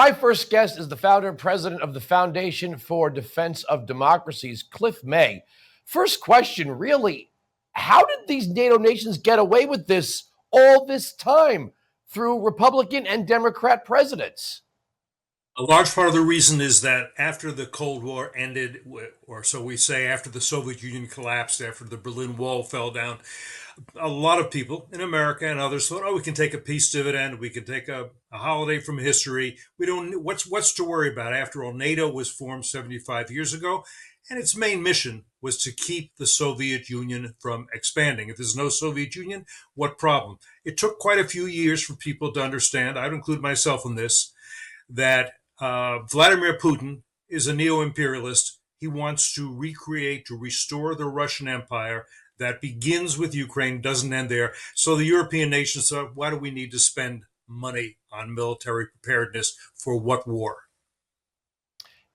My first guest is the founder and president of the Foundation for Defense of Democracies, Cliff May. First question, really, how did these NATO nations get away with this all this time through Republican and Democrat presidents? A large part of the reason is that after the Cold War ended, or so we say, after the Soviet Union collapsed, after the Berlin Wall fell down, a lot of people in America and others thought, oh, we can take a peace dividend, we can take a holiday from history. We don't what's to worry about. After all, NATO was formed 75 years ago, and its main mission was to keep the Soviet Union from expanding. If there's no Soviet Union, what problem? It took quite a few years for people to understand, I would include myself in this, that Vladimir Putin is a neo-imperialist. He wants to recreate, to restore the Russian Empire that begins with Ukraine, doesn't end there. So the European nations thought, why do we need to spend money on military preparedness for what war?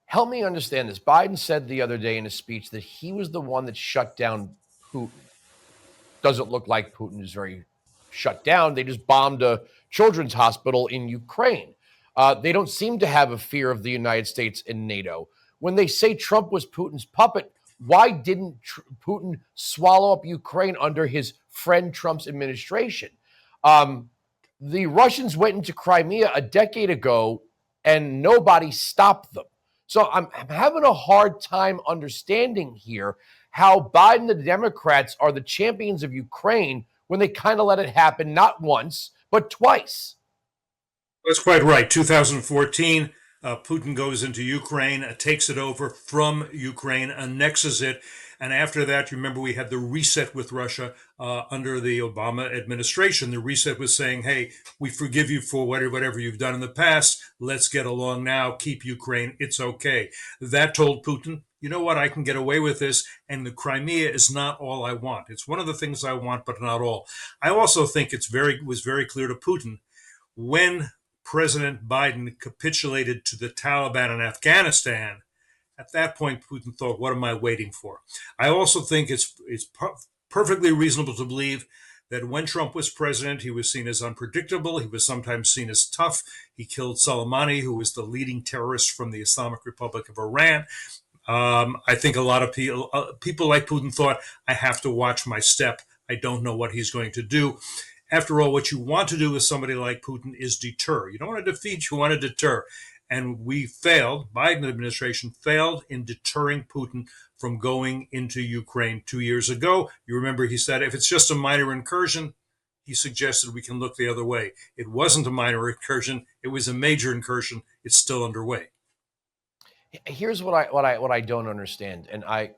Help me understand this. Biden said the other day in a speech that he was the one that shut down Putin. Doesn't look like Putin is very shut down. They just bombed a children's hospital in Ukraine. They don't seem to have a fear of the United States and NATO. When they say Trump was Putin's puppet, why didn't Putin swallow up Ukraine under his friend Trump's administration? The Russians went into Crimea a decade ago and nobody stopped them. So I'm having a hard time understanding here how Biden and the Democrats are the champions of Ukraine when they kind of let it happen not once, but twice. That's quite right. 2014, Putin goes into Ukraine, takes it over from Ukraine, annexes it. And after that, you remember we had the reset with Russia under the Obama administration. The reset was saying, hey, we forgive you for whatever you've done in the past. Let's get along now. Keep Ukraine. It's okay. That told Putin, you know what? I can get away with this. And the Crimea is not all I want. It's one of the things I want, but not all. I also think was very clear to Putin when President Biden capitulated to the Taliban in Afghanistan. At that point, Putin thought, what am I waiting for? I also think it's perfectly reasonable to believe that when Trump was president, he was seen as unpredictable. He was sometimes seen as tough. He killed Soleimani, who was the leading terrorist from the Islamic Republic of Iran. I think a lot of people like Putin thought, I have to watch my step. I don't know what he's going to do. After all, what you want to do with somebody like Putin is deter. You don't want to defeat, you want to deter. And we failed, Biden administration failed in deterring Putin from going into Ukraine 2 years ago. You remember he said, if it's just a minor incursion, he suggested we can look the other way. It wasn't a minor incursion. It was a major incursion. It's still underway. Here's what I don't understand. And I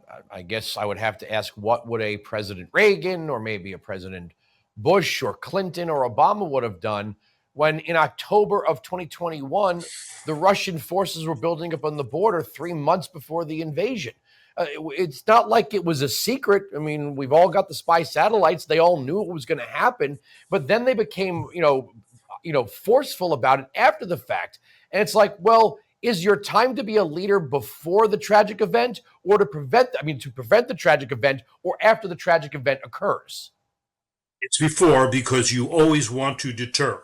guess I would have to ask, what would a President Reagan or maybe a President Bush or Clinton or Obama would have done when in October of 2021, the Russian forces were building up on the border 3 months before the invasion? It's not like it was a secret. I mean, we've all got the spy satellites. They all knew it was going to happen, but then they became, forceful about it after the fact. And it's like, well, is your time to be a leader before the tragic event or to prevent the tragic event or after the tragic event occurs? It's before, because you always want to deter.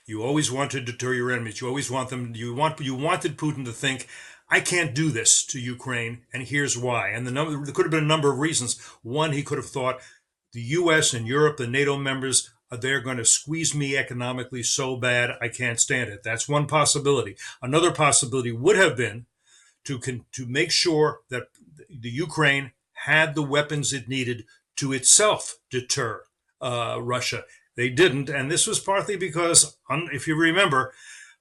You always want to deter your enemies. You always want them. You wanted Putin to think, I can't do this to Ukraine, and here's why. And there could have been a number of reasons. One, he could have thought the U.S. and Europe, the NATO members, they're going to squeeze me economically so bad I can't stand it. That's one possibility. Another possibility would have been to make sure that the Ukraine had the weapons it needed to itself deter Russia. They didn't, and this was partly because, if you remember,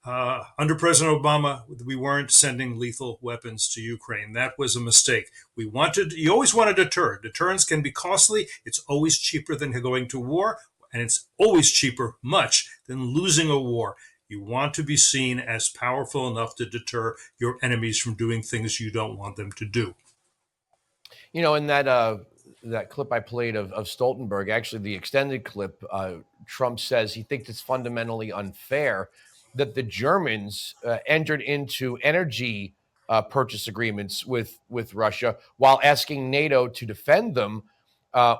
under President Obama, we weren't sending lethal weapons to Ukraine. That was a mistake. You always want to deter. Deterrence can be costly. It's always cheaper than going to war, and it's always cheaper, much, than losing a war. You want to be seen as powerful enough to deter your enemies from doing things you don't want them to do. In that clip I played of Stoltenberg, actually the extended clip, Trump says he thinks it's fundamentally unfair that the Germans entered into energy purchase agreements with Russia while asking NATO to defend them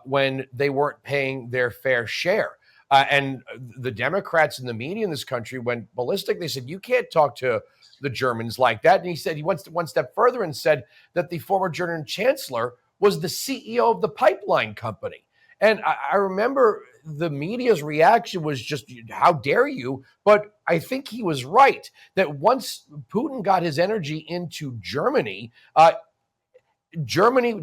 when they weren't paying their fair share. And the Democrats and the media in this country went ballistic. They said, you can't talk to the Germans like that. And he said he went one step further and said that the former German chancellor was the CEO of the pipeline company. And I remember the media's reaction was just, how dare you? But I think he was right that once Putin got his energy into Germany, Germany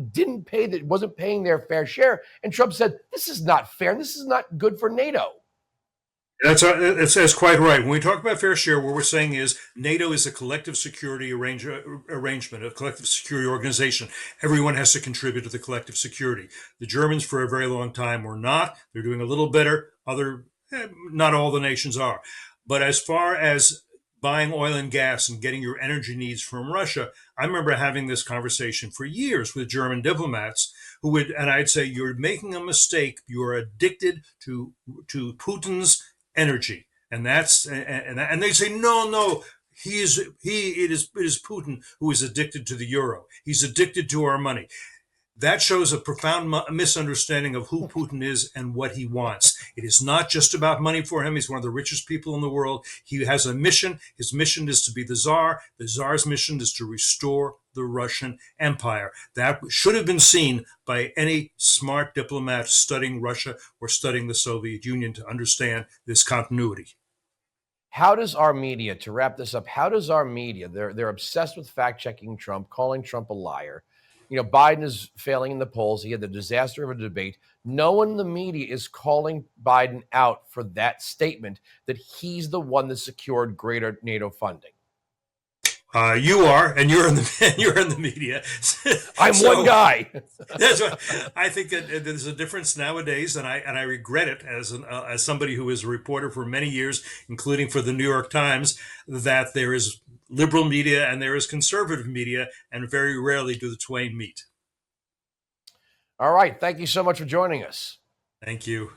wasn't paying their fair share. And Trump said, this is not fair. And this is not good for NATO. That's quite right. When we talk about fair share, what we're saying is NATO is a collective security arrangement, a collective security organization. Everyone has to contribute to the collective security. The Germans, for a very long time, were not. They're doing a little better. Not all the nations are. But as far as buying oil and gas and getting your energy needs from Russia, I remember having this conversation for years with German diplomats who would, and I'd say, you're making a mistake. You're addicted to Putin's energy, and they say no, it is Putin who is addicted to the euro. He's addicted to our money. That shows a profound misunderstanding of who Putin is and what he wants. It is not just about money for him. He's one of the richest people in the world. He has a mission. His mission is to be the czar. The czar's mission is to restore the Russian Empire. That should have been seen by any smart diplomat studying Russia or studying the Soviet Union to understand this continuity. How does our media, to wrap this up, how does our media, they're obsessed with fact-checking Trump, calling Trump a liar. Biden is failing in the polls. He had the disaster of a debate. No one in the media is calling Biden out for that statement that he's the one that secured greater NATO funding. You are, and you're in the media. I'm one guy. That's what, I think that there's a difference nowadays, and I regret it as somebody who was a reporter for many years, including for the New York Times, that there is liberal media and there is conservative media, and very rarely do the twain meet. All right. Thank you so much for joining us. Thank you.